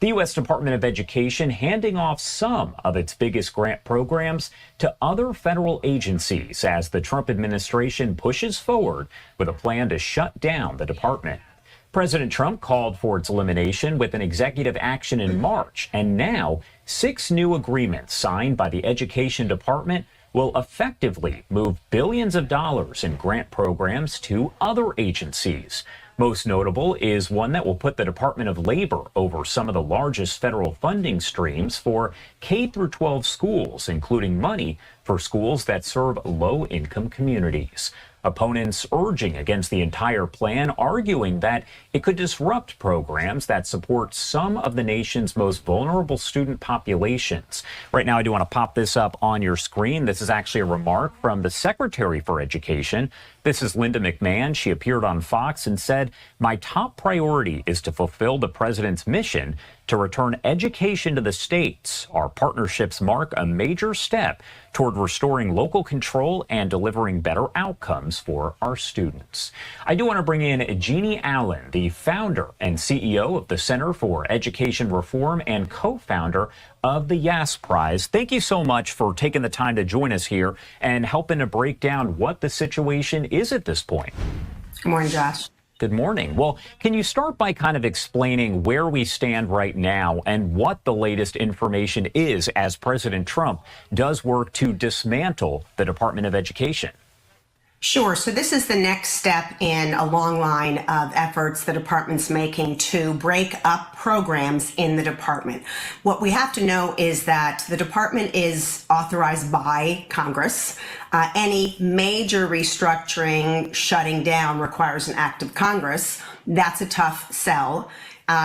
The U.S. Department of Education handing off some of its biggest grant programs to other federal agencies as the Trump administration pushes forward with a plan to shut down the department. President Trump called for its elimination with an executive action in March, and now 6 new agreements signed by the Education Department will effectively move billions of dollars in grant programs to other agencies. Most notable is one that will put the Department of Labor over some of the largest federal funding streams for K-12 schools, including money for schools that serve low-income communities. Opponents urging against the entire plan, arguing that it could disrupt programs that support some of the nation's most vulnerable student populations. Right now, I do want to pop this up on your screen. This is actually a remark from the Secretary for Education. This is Linda McMahon. She appeared on Fox and said, "My top priority is to fulfill the president's mission to return education to the states. Our partnerships mark a major step toward restoring local control and delivering better outcomes for our students." I do want to bring in Jeanne Allen, the founder and CEO of the Center for Education Reform and co-founder of the Yass Prize. Thank you so much for taking the time to join us here and helping to break down what the situation is at this point. Good morning, Josh. Good morning. Well, can you start by kind of explaining where we stand right now and what the latest information is as President Trump does work to dismantle the Department of Education? Sure. So this is the next step in a long line of efforts the department's making to break up programs in the department. What we have to know is that the department is authorized by Congress. Any major restructuring, shutting down requires an act of Congress. That's a tough sell.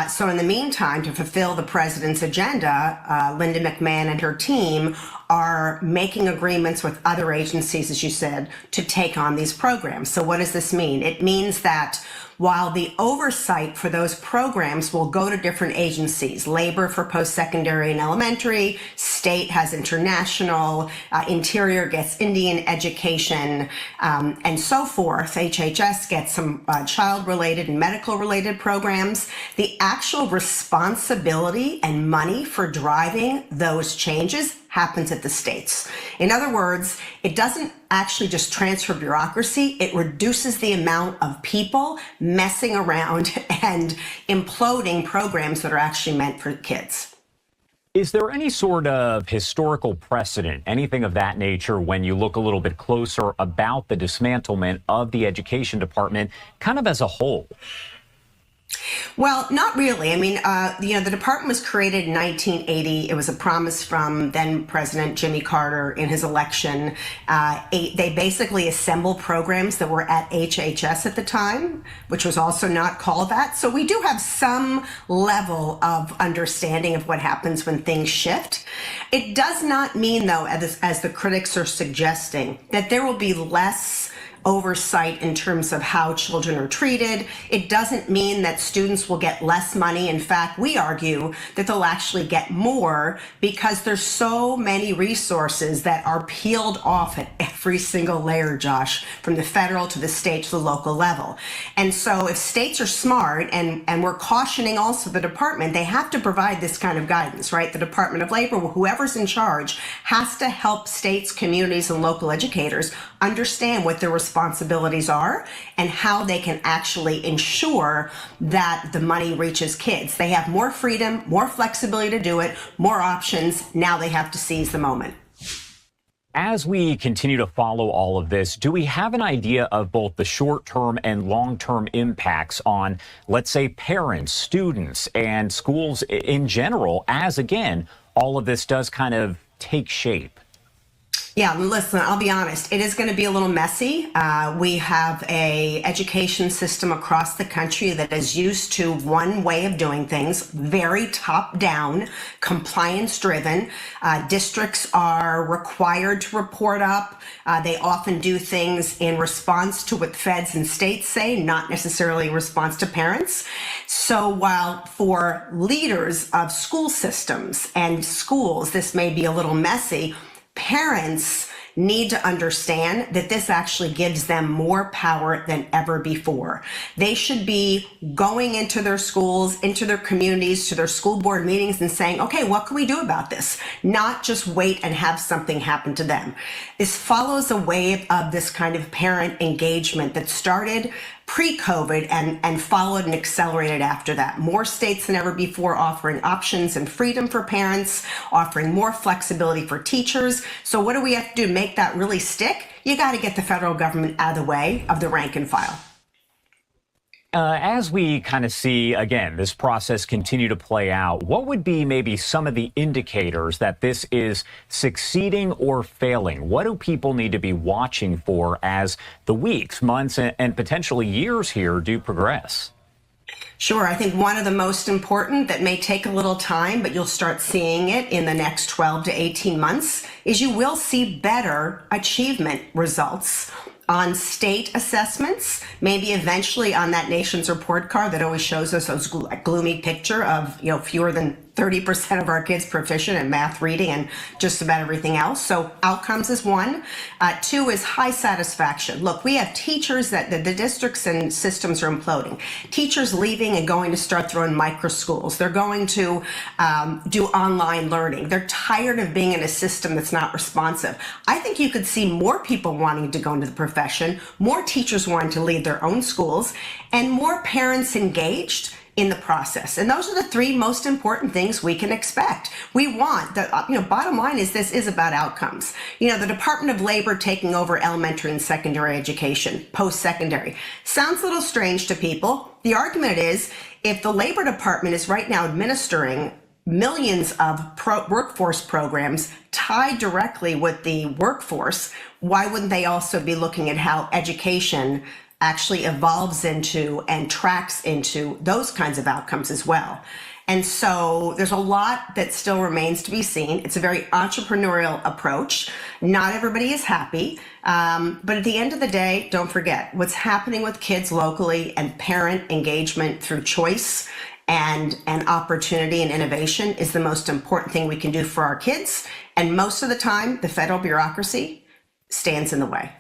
So in the meantime, to fulfill the president's agenda, Linda McMahon and her team are making agreements with other agencies, as you said, to take on these programs. So what does this mean? It means that while the oversight for those programs will go to different agencies, labor for post-secondary and elementary, state has international, interior gets Indian education, and so forth. HHS gets some child-related and medical-related programs. The actual responsibility and money for driving those changes happens at the states. In other words, it doesn't actually just transfer bureaucracy, it reduces the amount of people messing around and imploding programs that are actually meant for kids. Is there any sort of historical precedent, anything of that nature, when you look a little bit closer about the dismantlement of the Education Department kind of as a whole? Well, not really. I mean, the department was created in 1980. It was a promise from then President Jimmy Carter in his election. They basically assembled programs that were at HHS at the time, which was also not called that. So we do have some level of understanding of what happens when things shift. It does not mean, though, as the critics are suggesting, that there will be less oversight in terms of how children are treated. It doesn't mean that students will get less money. In fact, we argue that they'll actually get more because there's so many resources that are peeled off at every single layer, Josh, from the federal to the state to the local level. And so if states are smart, and we're cautioning also the department, they have to provide this kind of guidance, right? The Department of Labor, whoever's in charge, has to help states, communities, and local educators understand what their responsibilities are and how they can actually ensure that the money reaches kids. They have more freedom, more flexibility to do it, more options. Now they have to seize the moment. As we continue to follow all of this, do we have an idea of both the short-term and long-term impacts on, let's say, parents, students, and schools in general, as, again, all of this does kind of take shape? Yeah, listen, I'll be honest, it is going to be a little messy. We have a education system across the country that is used to one way of doing things, very top-down, compliance-driven. Districts are required to report up. They often do things in response to what feds and states say, not necessarily in response to parents. So while for leaders of school systems and schools, this may be a little messy, parents need to understand that this actually gives them more power than ever before. They should be going into their schools, into their communities, to their school board meetings and saying, okay, what can we do about this? Not just wait and have something happen to them. This follows a wave of this kind of parent engagement that started pre-COVID and followed and accelerated after that. More states than ever before offering options and freedom for parents, offering more flexibility for teachers. So what do we have to do to make that really stick? You got to get the federal government out of the way of the rank and file. As we kind of see, again, this process continue to play out, what would be maybe some of the indicators that this is succeeding or failing? What do people need to be watching for as the weeks, months, and potentially years here do progress? Sure. I think one of the most important that may take a little time, but you'll start seeing it in the next 12 to 18 months, is you will see better achievement results on state assessments, maybe eventually on that nation's report card that always shows us a gloomy picture of, fewer than 30% of our kids proficient in math, reading, and just about everything else. So outcomes is one. Two is high satisfaction. Look, we have teachers that the districts and systems are imploding. Teachers leaving and going to start their own micro schools. They're going to do online learning. They're tired of being in a system that's not responsive. I think you could see more people wanting to go into the profession, more teachers wanting to lead their own schools, and more parents engaged in the process. And those are the three most important things we can expect. We want the, bottom line is this is about outcomes. The Department of Labor taking over elementary and secondary education, post-secondary. Sounds a little strange to people. The argument is if the Labor Department is right now administering millions of workforce programs tied directly with the workforce, why wouldn't they also be looking at how education actually evolves into and tracks into those kinds of outcomes as well? And so there's a lot that still remains to be seen. It's a very entrepreneurial approach. Not everybody is happy. But at the end of the day, don't forget what's happening with kids locally and parent engagement through choice and opportunity and innovation is the most important thing we can do for our kids. And most of the time, the federal bureaucracy stands in the way.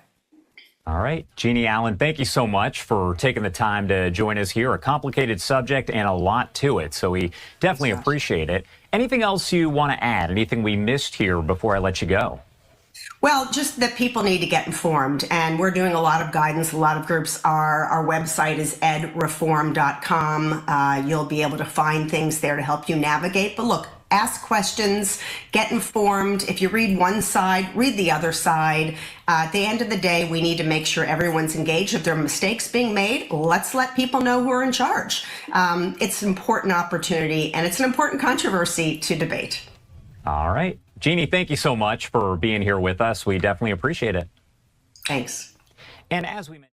All right, Jeanne Allen, thank you so much for taking the time to join us here. A complicated subject and a lot to it, so we definitely appreciate it. Anything else you want to add? Anything we missed here before I let you go? Well, just that people need to get informed, and we're doing a lot of guidance. A lot of groups are. Our website is edreform.com. You'll be able to find things there to help you navigate. But look, ask questions, get informed. If you read one side, read the other side. At the end of the day, we need to make sure everyone's engaged. If there are mistakes being made, let's let people know who are in charge. It's an important opportunity, and it's an important controversy to debate. All right. Jeanne, thank you so much for being here with us. We definitely appreciate it. Thanks. And as we mentioned,